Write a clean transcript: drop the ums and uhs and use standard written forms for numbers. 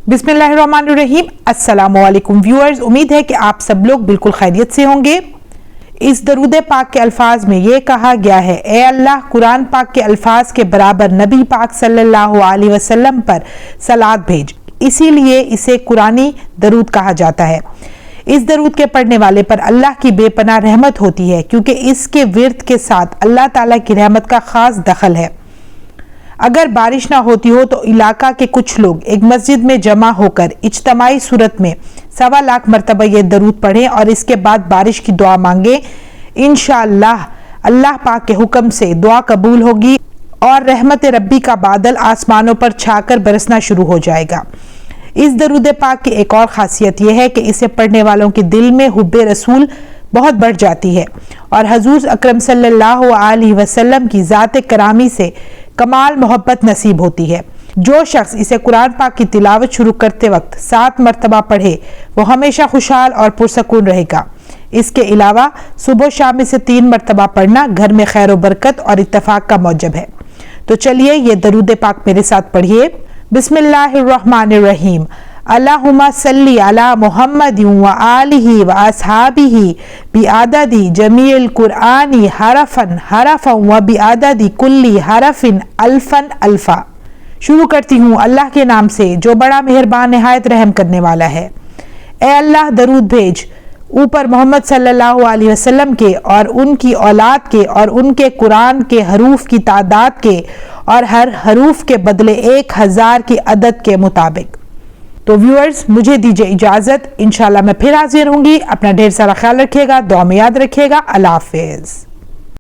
बिस्मिल्लाहिर्रहमानिर्रहीम। अस्सलामुअलैकुम व्यूअर्स, उम्मीद है कि आप सब लोग बिल्कुल खैरियत से होंगे। इस दरूद पाक के अल्फाज में ये कहा गया है, ए अल्लाह, कुरान पाक के अल्फाज के बराबर नबी पाक सल्लल्लाहु अलैहि वसल्लम पर सलात भेज। इसीलिए इसे कुरानी दरूद कहा जाता है। इस दरूद के पढ़ने वाले पर अल्लाह की बेपनाह रहमत होती है, क्योंकि इसके विर्द के साथ अल्लाह ताला की रहमत का खास दखल है। अगर बारिश ना होती हो तो इलाका के कुछ लोग एक मस्जिद में जमा होकर इज्तमाई सूरत में 1.25 लाख मरतबा ये दरूद पढ़ें और इसके बाद बारिश की दुआ मांगे। इंशाअल्लाह अल्लाह पाक के हुक्म से दुआ कबूल होगी और रहमत रब्बी का बादल आसमानों पर छाकर बरसना शुरू हो जाएगा। इस दरूद पाक की एक और खासियत यह है कि इसे पढ़ने वालों के दिल में हुब्बे रसूल बहुत बढ़ जाती है और हजूर अकरम सल्लल्लाहु अलैहि वसल्लम की ज़ात करामी से कमाल मोहब्बत नसीब होती है। जो शख्स इसे कुरान पाक की तिलावत शुरू करते वक्त 7 मरतबा पढ़े वो हमेशा खुशहाल और पुरसकून रहेगा। इसके अलावा सुबह शाम इसे 3 मरतबा पढ़ना घर में खैर व बरकत और इत्तफाक का मौजब है। तो चलिए ये दरूद पाक मेरे साथ पढ़िए। बिस्मिल्लाहिर्रहमानिर्रहीम। अल्लाहुम्मा सल्ली अला मुहम्मदिन व आलिहि व अस्हाबिहि बिआददी जमील कुरआनी हरफन हरफन व बिआददी कुल्ली हरफिन अल्फन अल्फा। शुरू करती हूँ अल्लाह के नाम से जो बड़ा मेहरबान निहायत रहम करने वाला है। ए अल्लाह, दरूद भेज ऊपर मोहम्मद सल्लल्लाहु अलैहि वसल्लम के और उनकी औलाद के और उनके कुरान के हरूफ की तादाद के और हर हरूफ के बदले 1000 की अदद के मुताबिक। तो व्यूअर्स, मुझे दीजिए इजाजत। इंशाल्लाह मैं फिर हाजिर होंगी। अपना ढेर सारा ख्याल रखिएगा, दुआ में याद रखिएगा। अल्लाह हाफिज।